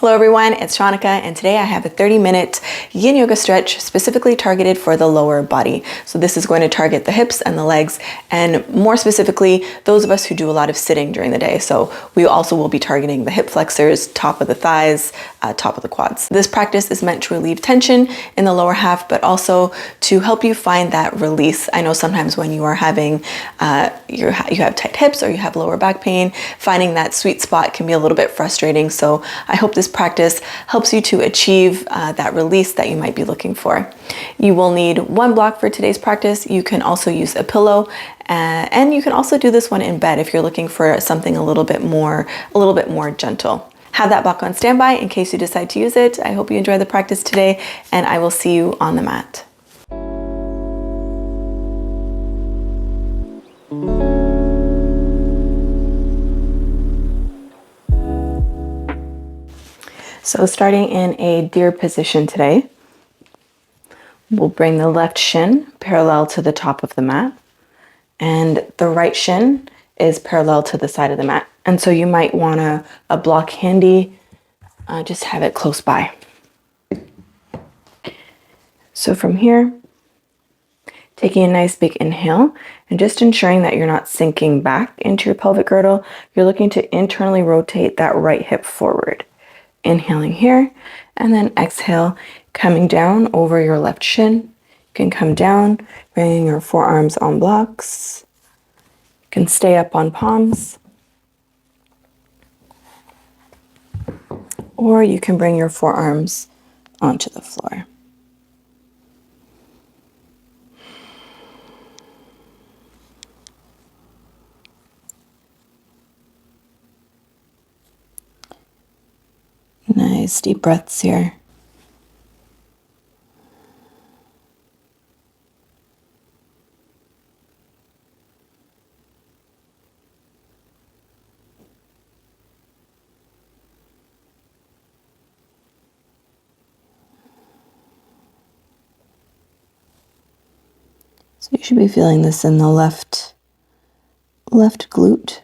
Hello everyone, it's Shaunneka, and today I have a 30-minute yin yoga stretch specifically targeted for the lower body. So this is going to target the hips and the legs, and more specifically, those of us who do a lot of sitting during the day. So we also will be targeting the hip flexors, top of the thighs, top of the quads. This practice is meant to relieve tension in the lower half, but also to help you find that release. I know sometimes when you are having, you have tight hips or you have lower back pain, finding that sweet spot can be a little bit frustrating. So I hope this practice helps you to achieve that release that you might be looking for. You will need one block for today's practice. You can also use a pillow, and you can also do this one in bed if you're looking for something a little bit more gentle. Have that block on standby in case you decide to use it. I hope you enjoy the practice today, and I will see you on the mat. So starting in a deer position today, we'll bring the left shin parallel to the top of the mat, and the right shin is parallel to the side of the mat. And so you might want a block handy, just have it close by. So from here, taking a nice big inhale and just ensuring that you're not sinking back into your pelvic girdle, you're looking to internally rotate that right hip forward. Inhaling here, and then exhale, coming down over your left shin. You can come down, bringing your forearms on blocks. You can stay up on palms. Or you can bring your forearms onto the floor. Nice deep breaths here. So you should be feeling this in the left glute.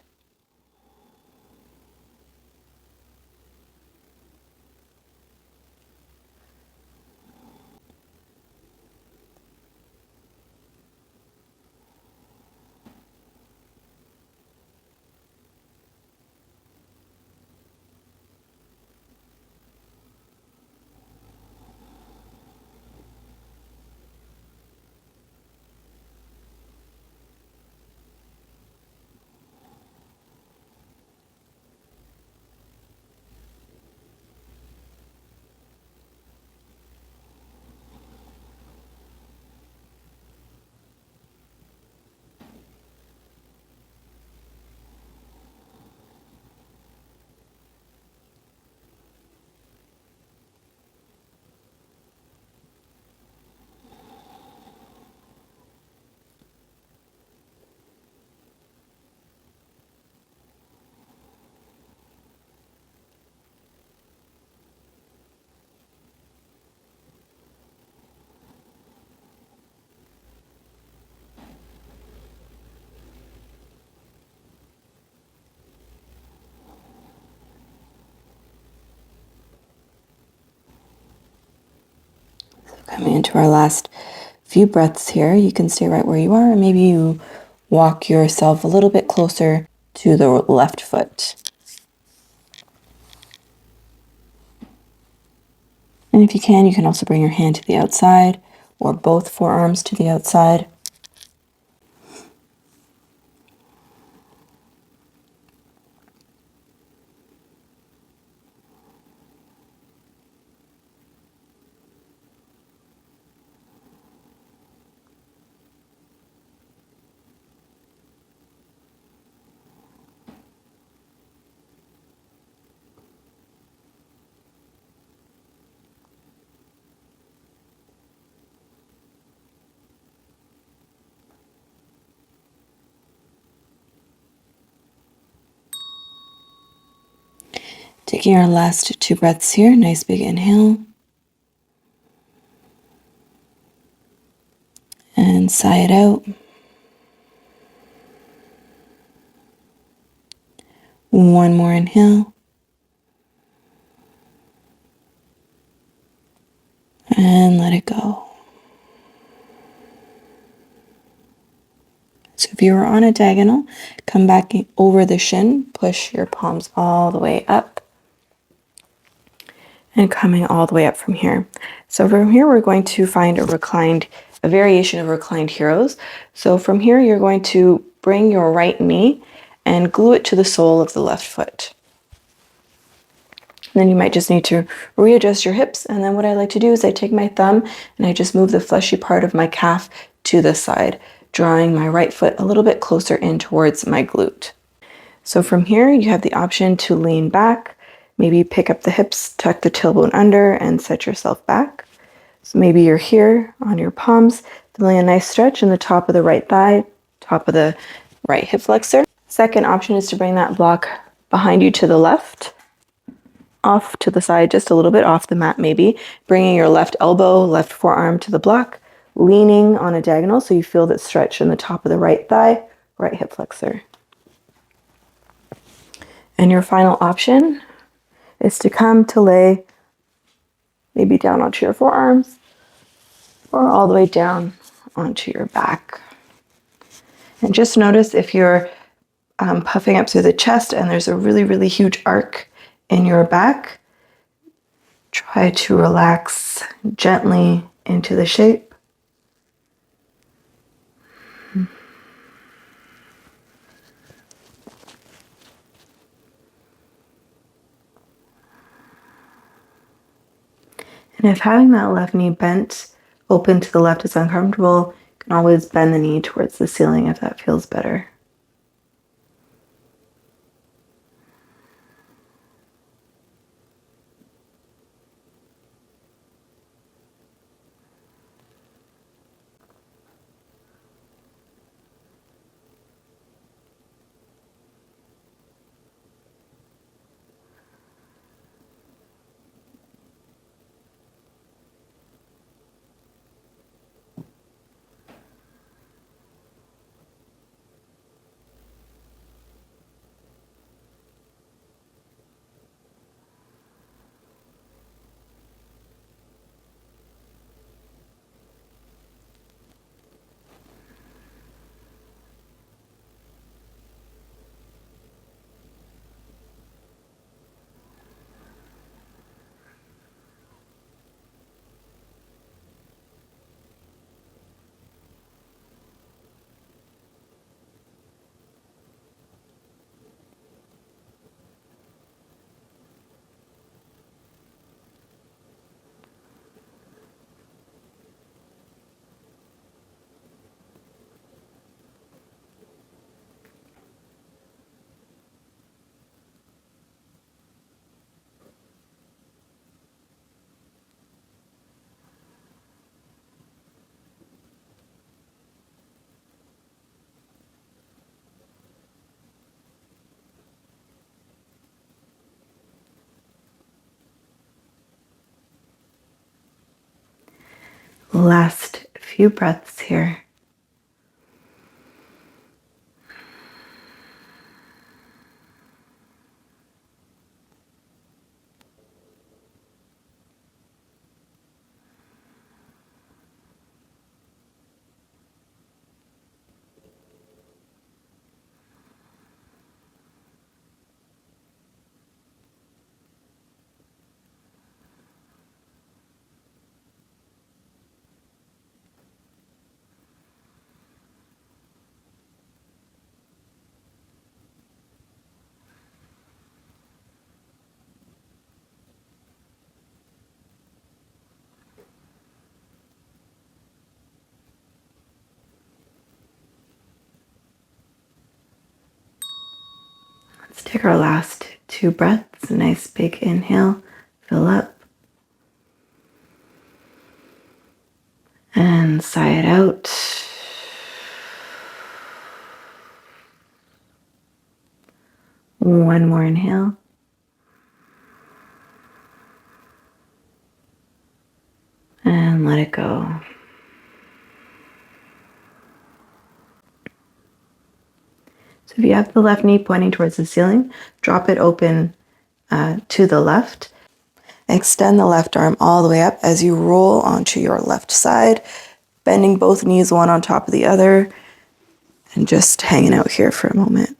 Coming into our last few breaths here, you can stay right where you are, and maybe you walk yourself a little bit closer to the left foot. And if you can also bring your hand to the outside or both forearms to the outside. Taking our last two breaths here, nice big inhale. And sigh it out. One more inhale. And let it go. So if you were on a diagonal, come back over the shin, push your palms all the way up, and coming all the way up from here. So from here, we're going to find a variation of reclined heroes. So from here, you're going to bring your right knee and glue it to the sole of the left foot. And then you might just need to readjust your hips. And then what I like to do is I take my thumb and I just move the fleshy part of my calf to the side, drawing my right foot a little bit closer in towards my glute. So from here, you have the option to lean back, maybe pick up the hips, tuck the tailbone under, and set yourself back. So maybe you're here on your palms, feeling a nice stretch in the top of the right thigh, top of the right hip flexor. Second option is to bring that block behind you to the left, off to the side, just a little bit off the mat maybe, bringing your left elbow, left forearm to the block, leaning on a diagonal so you feel that stretch in the top of the right thigh, right hip flexor. And your final option is to come to lay maybe down onto your forearms or all the way down onto your back. And just notice if you're puffing up through the chest and there's a really, really huge arc in your back, try to relax gently into the shape. And if having that left knee bent open to the left is uncomfortable, you can always bend the knee towards the ceiling if that feels better. Last few breaths here. Let's take our last two breaths. A nice big inhale, fill up. And sigh it out. One more inhale. And let it go. So if you have the left knee pointing towards the ceiling, drop it open to the left. Extend the left arm all the way up as you roll onto your left side, bending both knees one on top of the other, and just hanging out here for a moment.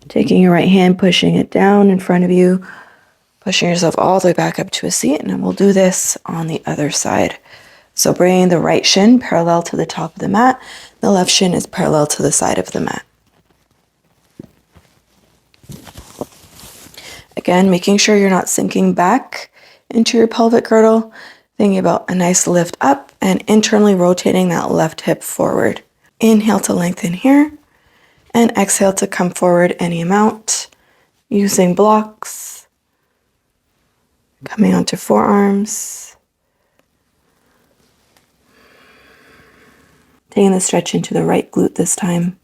Taking your right hand, pushing it down in front of you, pushing yourself all the way back up to a seat, and then we'll do this on the other side. So bringing the right shin parallel to the top of the mat, the left shin is parallel to the side of the mat. Again, making sure you're not sinking back into your pelvic girdle, thinking about a nice lift up and internally rotating that left hip forward. Inhale to lengthen here, and exhale to come forward any amount, using blocks, coming onto forearms, taking the stretch into the right glute this time.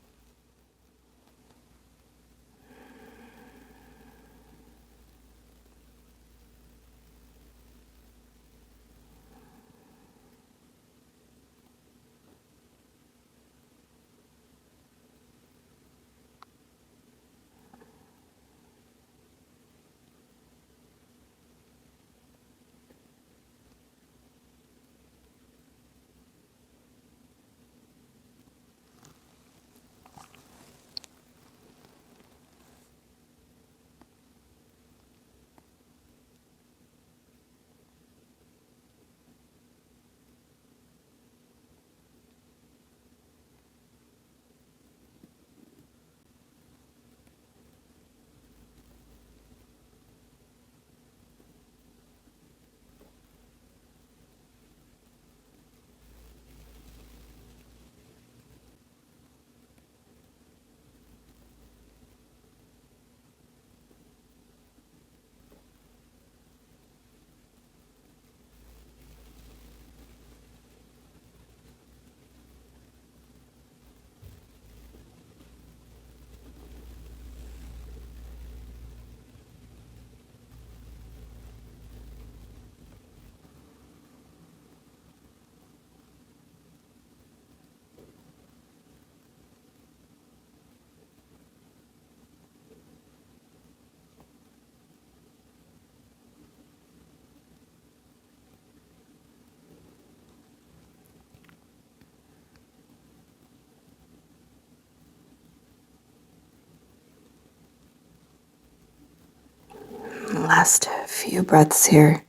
Last few breaths here.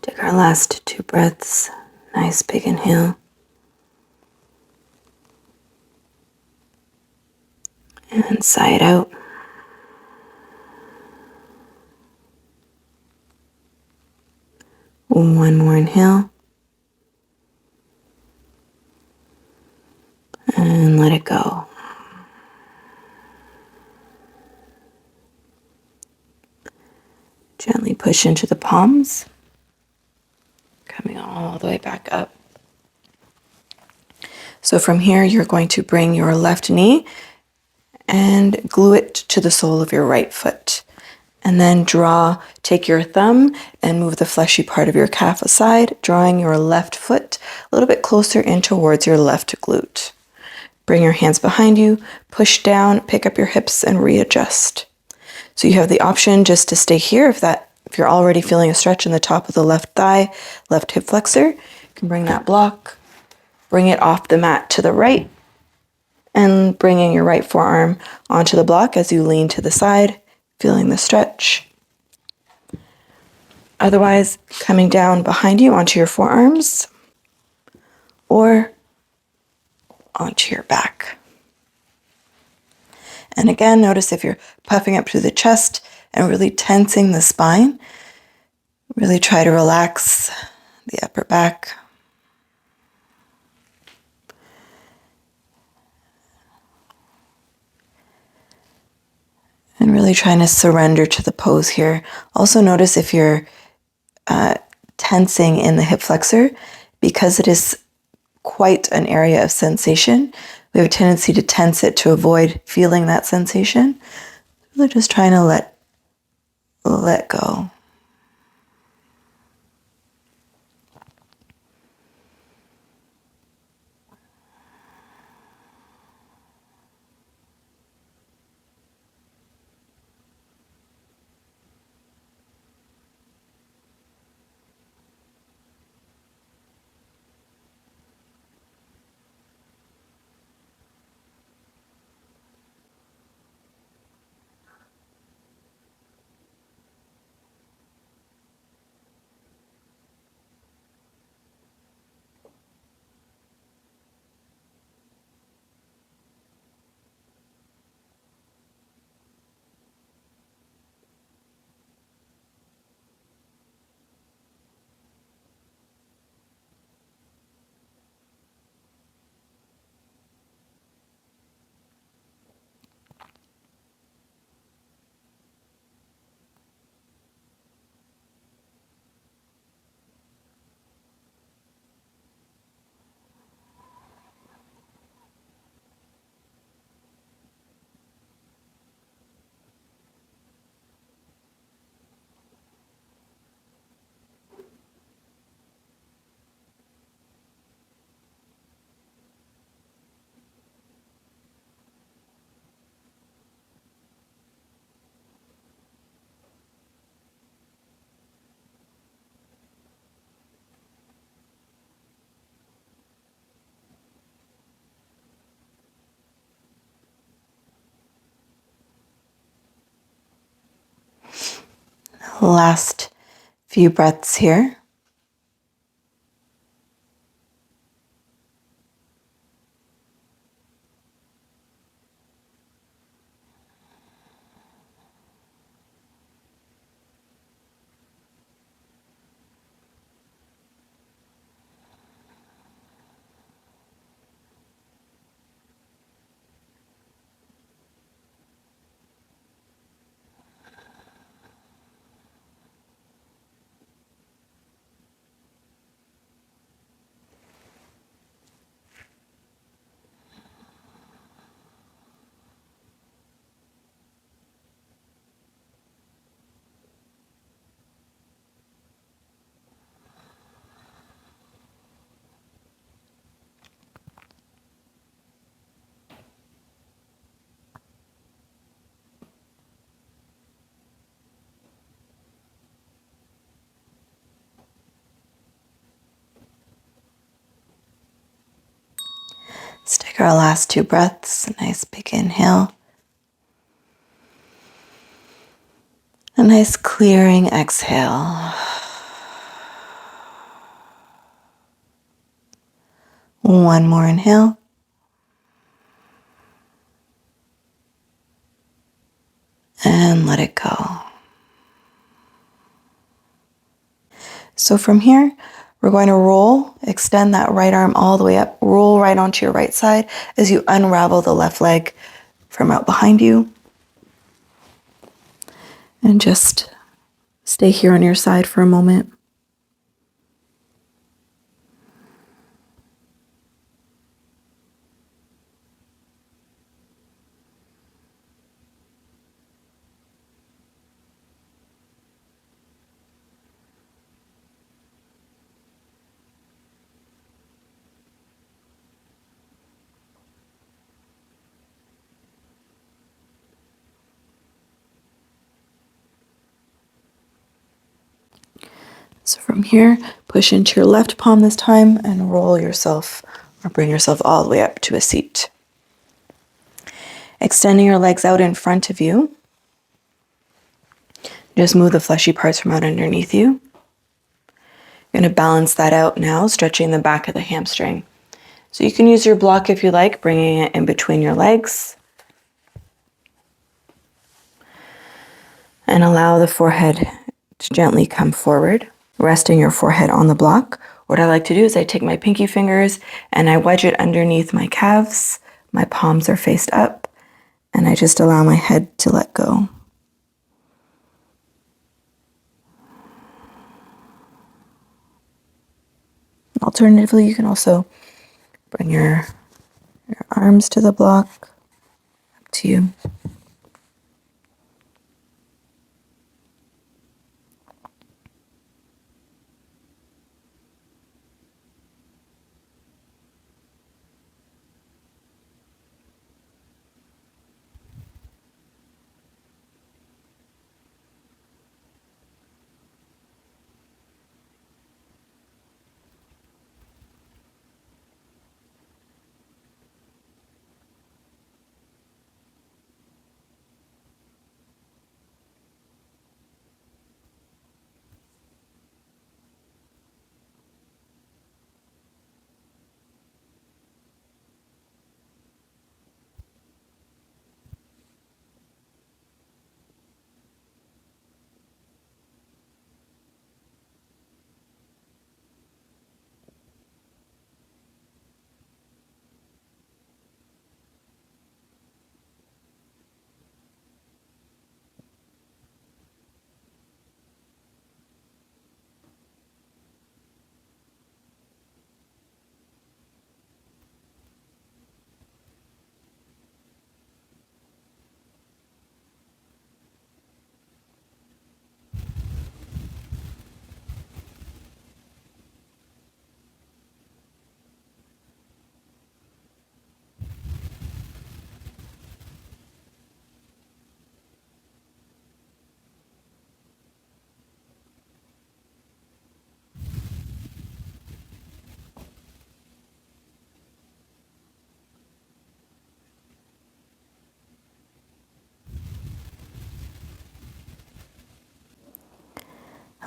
Take our last two breaths. Nice big inhale. And sigh it out. One more inhale. And let it go. Gently push into the palms. Coming all the way back up. So from here, you're going to bring your left knee and glue it to the sole of your right foot. And then take your thumb and move the fleshy part of your calf aside, drawing your left foot a little bit closer in towards your left glute. Bring your hands behind you, push down, pick up your hips, and readjust. So you have the option just to stay here if you're already feeling a stretch in the top of the left thigh, left hip flexor. You can bring that block, bring it off the mat to the right, and bringing your right forearm onto the block as you lean to the side, feeling the stretch. Otherwise, coming down behind you onto your forearms or onto your back. And again, notice if you're puffing up through the chest and really tensing the spine, really try to relax the upper back. And really trying to surrender to the pose here. Also notice if you're tensing in the hip flexor, because it is quite an area of sensation, we have a tendency to tense it to avoid feeling that sensation. Really just trying to let go. Last few breaths here. Let's take our last two breaths. A nice big inhale. A nice clearing exhale. One more inhale. And let it go. So from here, we're going to roll, extend that right arm all the way up, roll right onto your right side as you unravel the left leg from out behind you. And just stay here on your side for a moment. So from here, push into your left palm this time and roll yourself or bring yourself all the way up to a seat. Extending your legs out in front of you. Just move the fleshy parts from out underneath you. You're going to balance that out now, stretching the back of the hamstring. So you can use your block if you like, bringing it in between your legs. And allow the forehead to gently come forward, resting your forehead on the block. What I like to do is I take my pinky fingers and I wedge it underneath my calves. My palms are faced up, and I just allow my head to let go. Alternatively, you can also bring your arms to the block, up to you.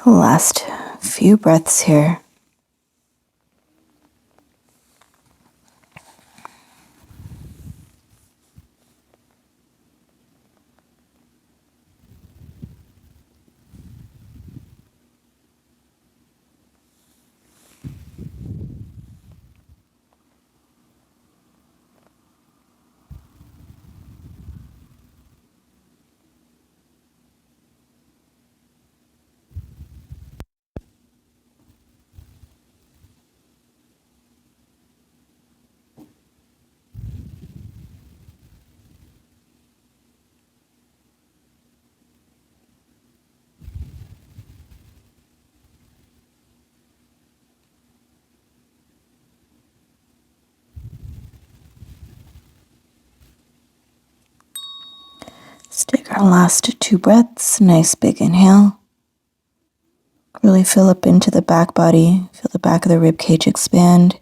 Last few breaths here. Let's take our last two breaths. Nice big inhale. Really fill up into the back body. Feel the back of the rib cage expand.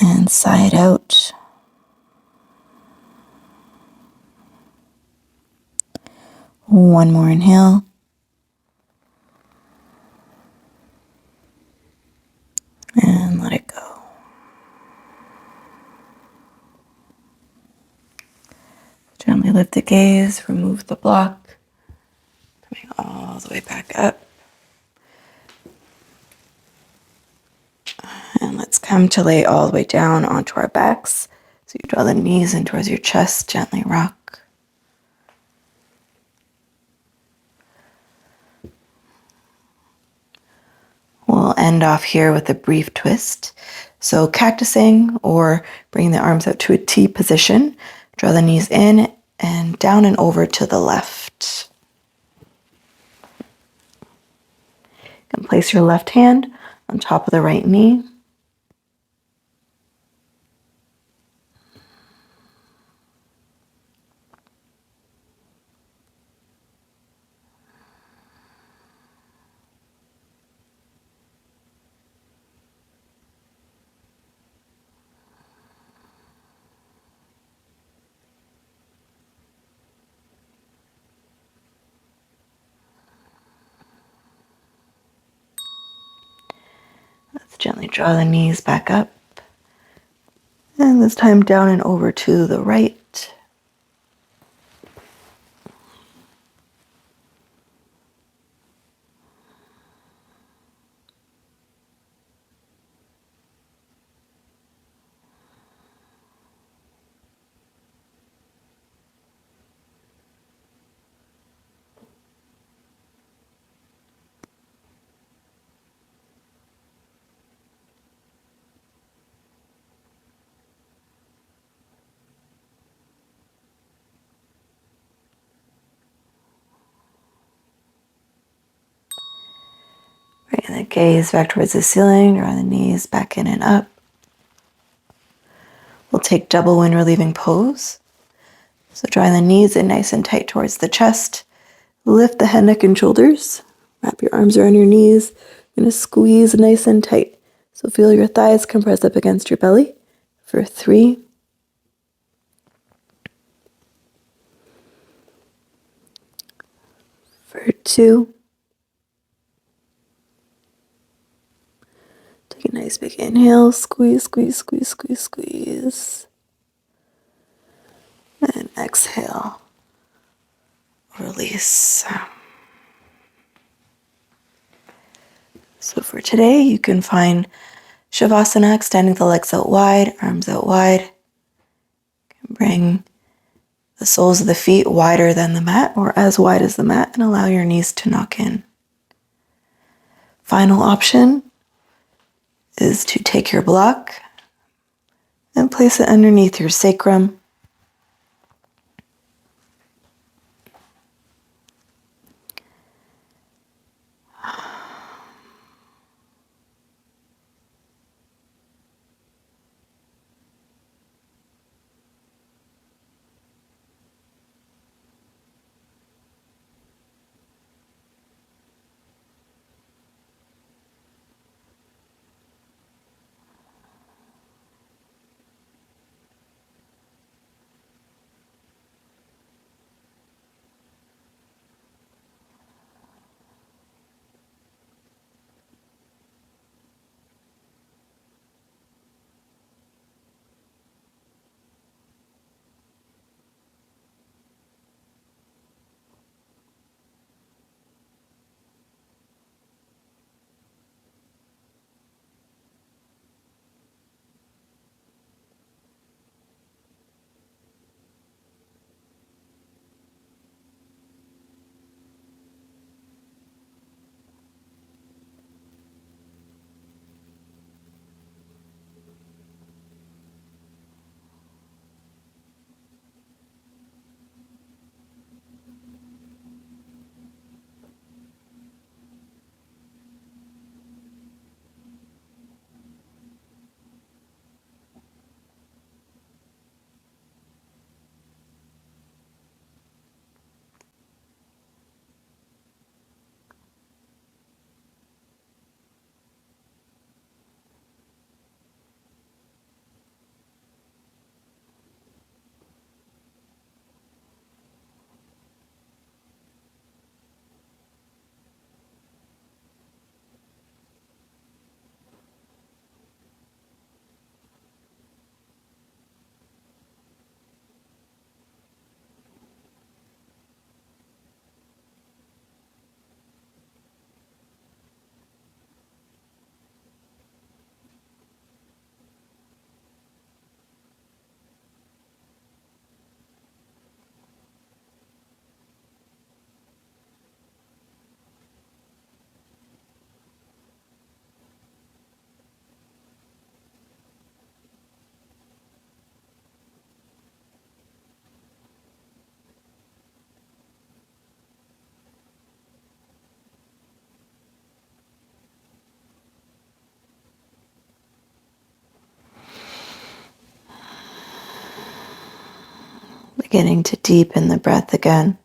And sigh it out. One more inhale. And let it go. Gently lift the gaze, remove the block, coming all the way back up. And let's come to lay all the way down onto our backs. So you draw the knees in towards your chest, gently rock. We'll end off here with a brief twist. So cactusing or bringing the arms out to a T position. Draw the knees in and down and over to the left. You can place your left hand on top of the right knee. Gently draw the knees back up. And this time down and over to the right. Bring the gaze back towards the ceiling, draw the knees back in and up. We'll take double wind relieving pose. So drawing the knees in nice and tight towards the chest. Lift the head, neck, and shoulders. Wrap your arms around your knees. You're going to squeeze nice and tight. So feel your thighs compress up against your belly for 3, for 2. Take a nice big inhale. Squeeze, squeeze, squeeze, squeeze, squeeze. And exhale. Release. So for today, you can find Savasana, extending the legs out wide, arms out wide. You can bring the soles of the feet wider than the mat or as wide as the mat and allow your knees to knock in. Final option is to take your block and place it underneath your sacrum. Beginning to deepen the breath again.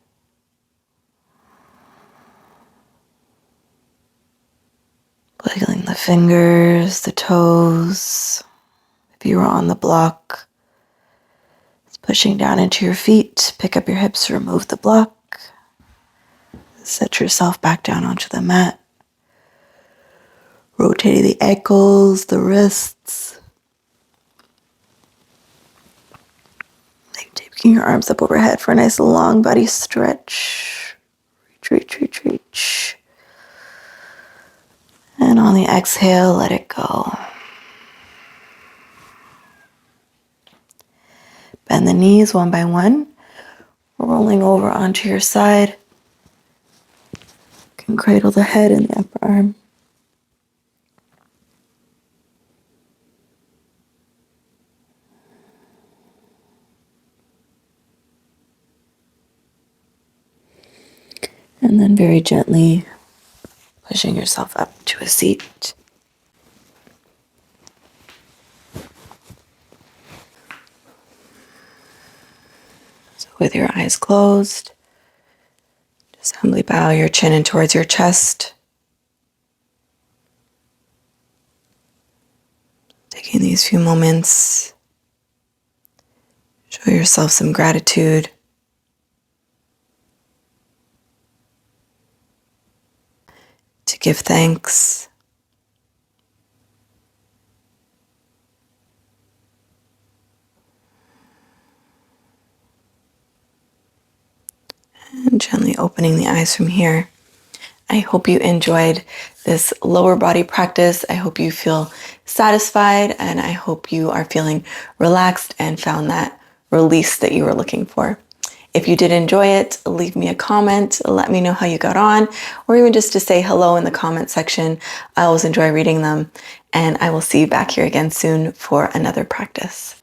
Wiggling the fingers, the toes. If you were on the block, it's pushing down into your feet. Pick up your hips, remove the block. Set yourself back down onto the mat. Rotating the ankles, the wrists. Taking your arms up overhead for a nice long body stretch. Reach. And on the exhale, let it go. Bend the knees one by one, rolling over onto your side. You can cradle the head in the upper arm. And then very gently pushing yourself up to a seat. So with your eyes closed, just humbly bow your chin in towards your chest. Taking these few moments, show yourself some gratitude. To give thanks. And gently opening the eyes from here. I hope you enjoyed this lower body practice. I hope you feel satisfied, and I hope you are feeling relaxed and found that release that you were looking for. If you did enjoy it, leave me a comment, let me know how you got on, or even just to say hello in the comment section. I always enjoy reading them, and I will see you back here again soon for another practice.